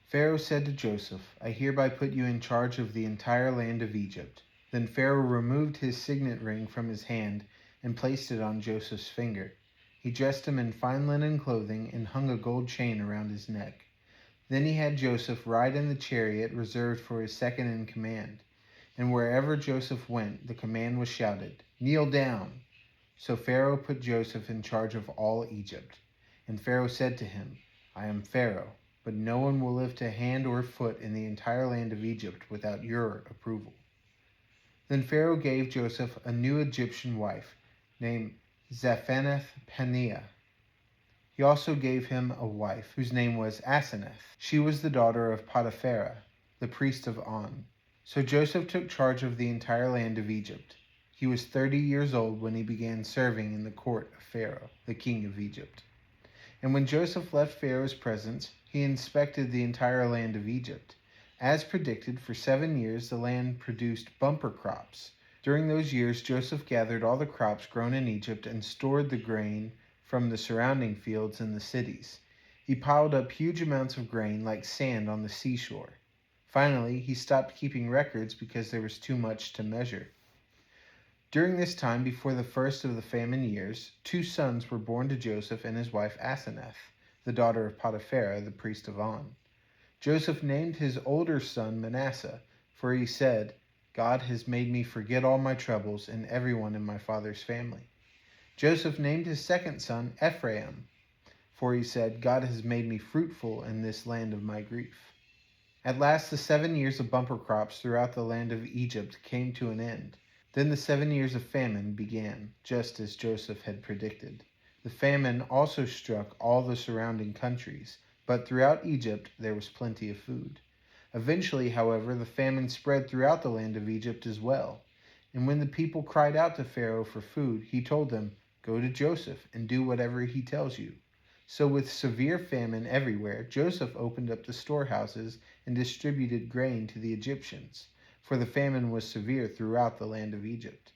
Pharaoh said to Joseph, I hereby put you in charge of the entire land of Egypt. Then Pharaoh removed his signet ring from his hand and placed it on Joseph's finger. He dressed him in fine linen clothing and hung a gold chain around his neck. Then he had Joseph ride in the chariot reserved for his second in command. And wherever Joseph went, the command was shouted, Kneel down! So Pharaoh put Joseph in charge of all Egypt. And Pharaoh said to him, I am Pharaoh, but no one will lift a hand or foot in the entire land of Egypt without your approval. Then Pharaoh gave Joseph a new Egyptian wife named Zaphenath-Paneah. He also gave him a wife whose name was Asenath. She was the daughter of Potiphera, the priest of On. So Joseph took charge of the entire land of Egypt. He was 30 years old when he began serving in the court of Pharaoh, the king of Egypt. And when Joseph left Pharaoh's presence, he inspected the entire land of Egypt. As predicted, for 7 years the land produced bumper crops. During those years, Joseph gathered all the crops grown in Egypt and stored the grain from the surrounding fields in the cities. He piled up huge amounts of grain like sand on the seashore. Finally, he stopped keeping records because there was too much to measure. During this time, before the first of the famine years, 2 sons were born to Joseph and his wife Asenath, the daughter of Potiphera, the priest of On. Joseph named his older son Manasseh, for he said, God has made me forget all my troubles and everyone in my father's family. Joseph named his second son Ephraim, for he said, God has made me fruitful in this land of my grief. At last the 7 years of bumper crops throughout the land of Egypt came to an end. Then the 7 years of famine began, just as Joseph had predicted. The famine also struck all the surrounding countries, but throughout Egypt there was plenty of food. Eventually, however, the famine spread throughout the land of Egypt as well. And when the people cried out to Pharaoh for food, he told them, Go to Joseph and do whatever he tells you. So with severe famine everywhere, Joseph opened up the storehouses and distributed grain to the Egyptians, for the famine was severe throughout the land of Egypt.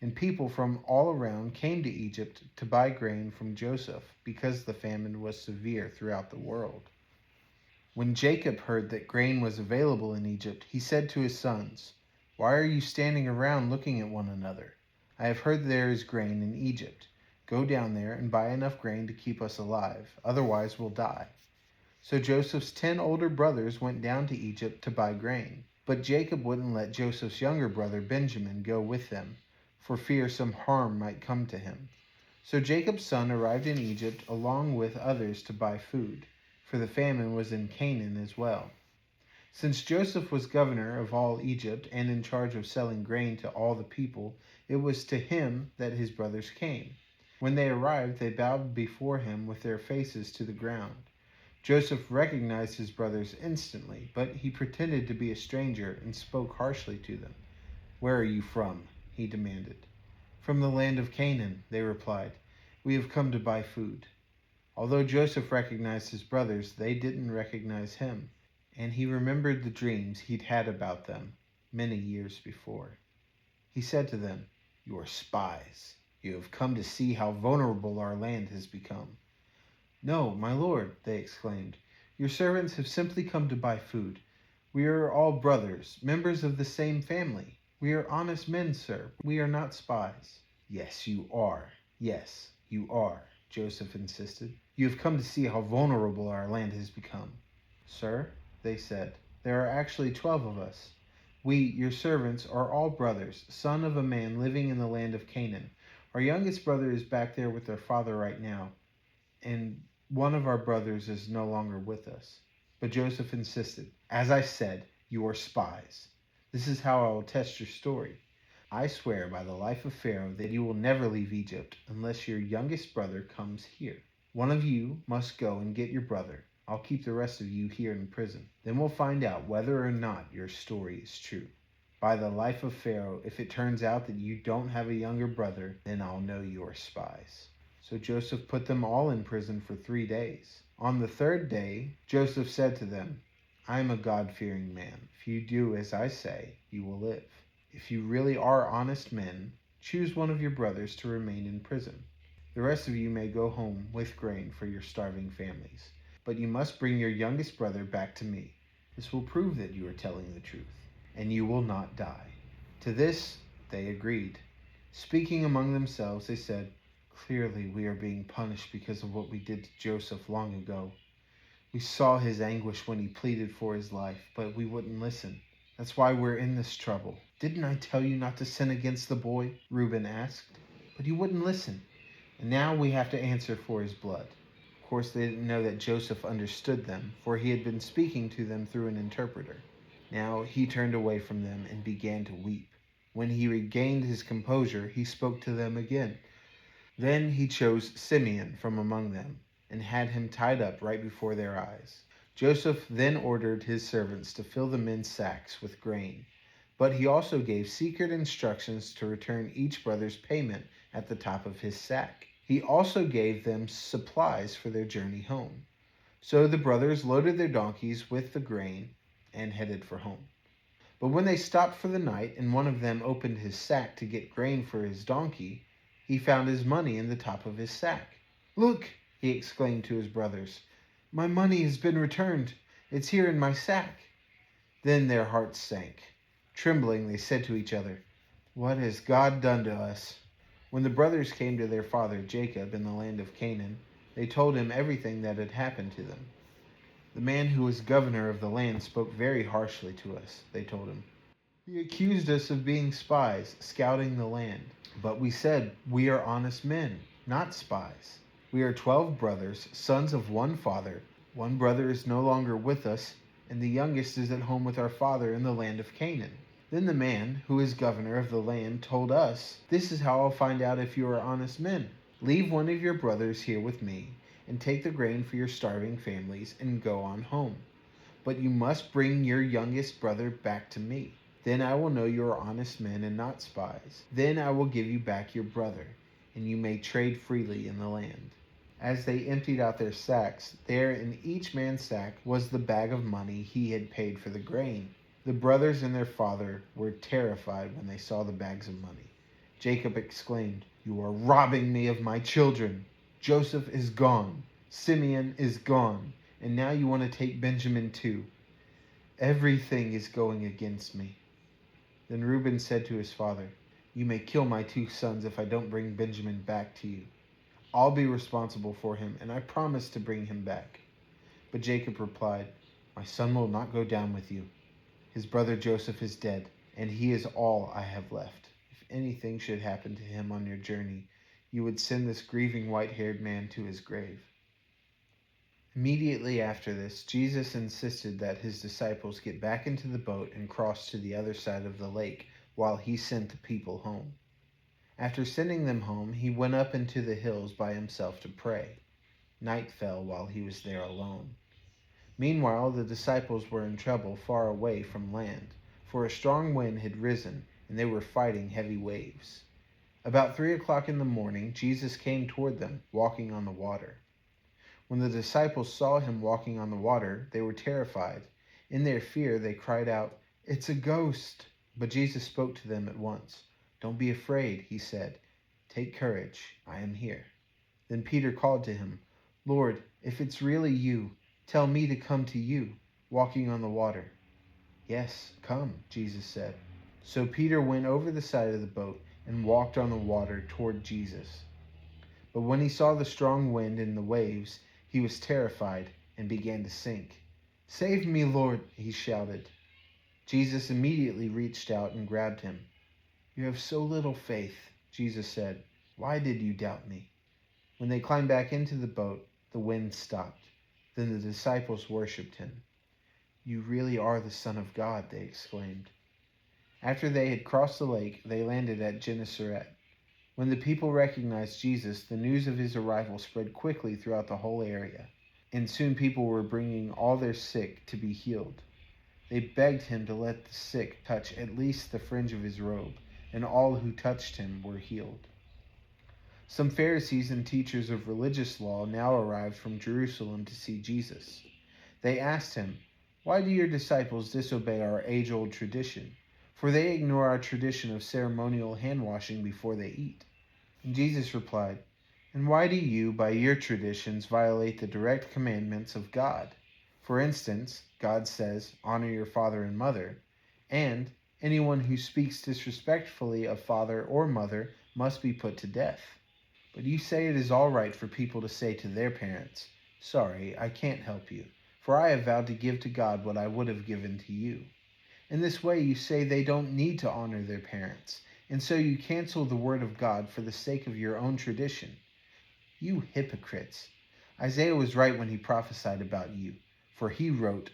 And people from all around came to Egypt to buy grain from Joseph, because the famine was severe throughout the world. When Jacob heard that grain was available in Egypt, he said to his sons, Why are you standing around looking at one another? I have heard there is grain in Egypt. Go down there and buy enough grain to keep us alive, otherwise we'll die. So Joseph's 10 older brothers went down to Egypt to buy grain. But Jacob wouldn't let Joseph's younger brother Benjamin go with them, for fear some harm might come to him. So Jacob's son arrived in Egypt along with others to buy food, for the famine was in Canaan as well. Since Joseph was governor of all Egypt and in charge of selling grain to all the people, it was to him that his brothers came. When they arrived, they bowed before him with their faces to the ground. Joseph recognized his brothers instantly, but he pretended to be a stranger and spoke harshly to them. Where are you from? He demanded. From the land of Canaan, they replied. We have come to buy food. Although Joseph recognized his brothers, they didn't recognize him, and he remembered the dreams he'd had about them many years before. He said to them, You are spies. You have come to see how vulnerable our land has become. No, my lord, they exclaimed. Your servants have simply come to buy food. We are all brothers, members of the same family. We are honest men, sir. We are not spies. Yes, you are. Yes, you are, Joseph insisted. You have come to see how vulnerable our land has become. Sir, they said, there are actually 12 of us. We, your servants, are all brothers, son of a man living in the land of Canaan. Our youngest brother is back there with their father right now, and one of our brothers is no longer with us. But Joseph insisted, As I said, you are spies. This is how I will test your story. I swear by the life of Pharaoh that you will never leave Egypt unless your youngest brother comes here. One of you must go and get your brother. I'll keep the rest of you here in prison. Then we'll find out whether or not your story is true. By the life of Pharaoh, if it turns out that you don't have a younger brother, then I'll know you are spies. So Joseph put them all in prison for 3 days. On the 3rd day, Joseph said to them, I am a God-fearing man. If you do as I say, you will live. If you really are honest men, choose one of your brothers to remain in prison. The rest of you may go home with grain for your starving families. But you must bring your youngest brother back to me. This will prove that you are telling the truth, and you will not die." To this they agreed. Speaking among themselves, they said, "Clearly we are being punished because of what we did to Joseph long ago. We saw his anguish when he pleaded for his life, but we wouldn't listen. That's why we're in this trouble." "Didn't I tell you not to sin against the boy?" Reuben asked. "But you wouldn't listen, and now we have to answer for his blood." Of course, they didn't know that Joseph understood them, for he had been speaking to them through an interpreter. Now he turned away from them and began to weep. When he regained his composure, he spoke to them again. Then he chose Simeon from among them and had him tied up right before their eyes. Joseph then ordered his servants to fill the men's sacks with grain, but he also gave secret instructions to return each brother's payment at the top of his sack. He also gave them supplies for their journey home. So the brothers loaded their donkeys with the grain and headed for home. But when they stopped for the night and one of them opened his sack to get grain for his donkey, he found his money in the top of his sack. "Look!" he exclaimed to his brothers. "My money has been returned. It's here in my sack." Then their hearts sank. Trembling, they said to each other, "What has God done to us?" When the brothers came to their father Jacob in the land of Canaan, they told him everything that had happened to them. "The man who was governor of the land spoke very harshly to us," they told him. "He accused us of being spies, scouting the land. But we said, 'We are honest men, not spies. We are 12 brothers, sons of one father. One brother is no longer with us, and the youngest is at home with our father in the land of Canaan.' Then the man who is governor of the land told us, 'This is how I'll find out if you are honest men. Leave one of your brothers here with me, and take the grain for your starving families and go on home. But you must bring your youngest brother back to me. Then I will know you are honest men and not spies. Then I will give you back your brother, and you may trade freely in the land.' As they emptied out their sacks, there in each man's sack was the bag of money he had paid for the grain. The brothers and their father were terrified when they saw the bags of money. Jacob exclaimed, 'You are robbing me of my children. Joseph is gone. Simeon is gone. And now you want to take Benjamin too. Everything is going against me.' Then Reuben said to his father, 'You may kill my 2 sons if I don't bring Benjamin back to you. I'll be responsible for him, and I promise to bring him back.' But Jacob replied, 'My son will not go down with you. His brother Joseph is dead, and he is all I have left. If anything should happen to him on your journey, you would send this grieving white-haired man to his grave.'" Immediately after this, Jesus insisted that his disciples get back into the boat and cross to the other side of the lake while he sent the people home. After sending them home, he went up into the hills by himself to pray. Night fell while he was there alone. Meanwhile, the disciples were in trouble far away from land, for a strong wind had risen, and they were fighting heavy waves. About 3 o'clock in the morning, Jesus came toward them, walking on the water. When the disciples saw him walking on the water, they were terrified. In their fear, they cried out, "It's a ghost!" But Jesus spoke to them at once. "Don't be afraid," he said. "Take courage, I am here." Then Peter called to him, "Lord, if it's really you, tell me to come to you, walking on the water." "Yes, come," Jesus said. So Peter went over the side of the boat and walked on the water toward Jesus. But when he saw the strong wind and the waves, he was terrified and began to sink. "Save me, Lord," he shouted. Jesus immediately reached out and grabbed him. "You have so little faith," Jesus said. "Why did you doubt me?" When they climbed back into the boat, the wind stopped. Then the disciples worshipped him. "You really are the Son of God," they exclaimed. After they had crossed the lake, they landed at Gennesaret. When the people recognized Jesus, the news of his arrival spread quickly throughout the whole area, and soon people were bringing all their sick to be healed. They begged him to let the sick touch at least the fringe of his robe, and all who touched him were healed. Some Pharisees and teachers of religious law now arrived from Jerusalem to see Jesus. They asked him, "Why do your disciples disobey our age-old tradition? For they ignore our tradition of ceremonial hand-washing before they eat." And Jesus replied, "And why do you, by your traditions, violate the direct commandments of God? For instance, God says, "Honor your father and mother," and anyone who speaks disrespectfully of father or mother must be put to death. But you say it is all right for people to say to their parents, "Sorry, I can't help you, for I have vowed to give to God what I would have given to you." In this way, you say they don't need to honor their parents, and so you cancel the word of God for the sake of your own tradition. You hypocrites! Isaiah was right when he prophesied about you, for he wrote,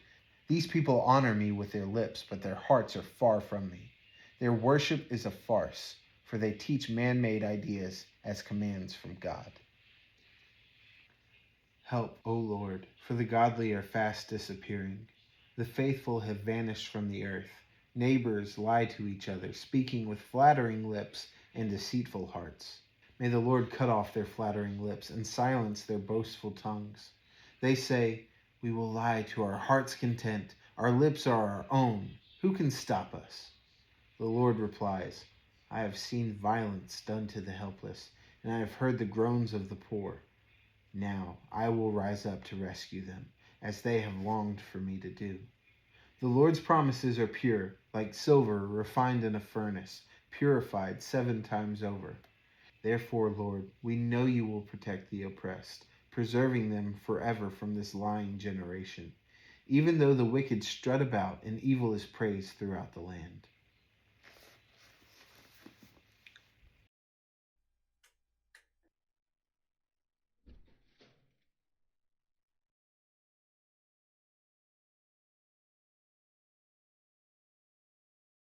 "These people honor me with their lips, but their hearts are far from me. Their worship is a farce, for they teach man-made ideas as commands from God." Help, O Lord, for the godly are fast disappearing. The faithful have vanished from the earth. Neighbors lie to each other, speaking with flattering lips and deceitful hearts. May the Lord cut off their flattering lips and silence their boastful tongues. They say, "We will lie to our heart's content. Our lips are our own. Who can stop us?" The Lord replies, "I have seen violence done to the helpless, and I have heard the groans of the poor. Now I will rise up to rescue them, as they have longed for me to do." The Lord's promises are pure, like silver refined in a furnace, purified 7 times over. Therefore, Lord, we know you will protect the oppressed, preserving them forever from this lying generation, even though the wicked strut about and evil is praised throughout the land.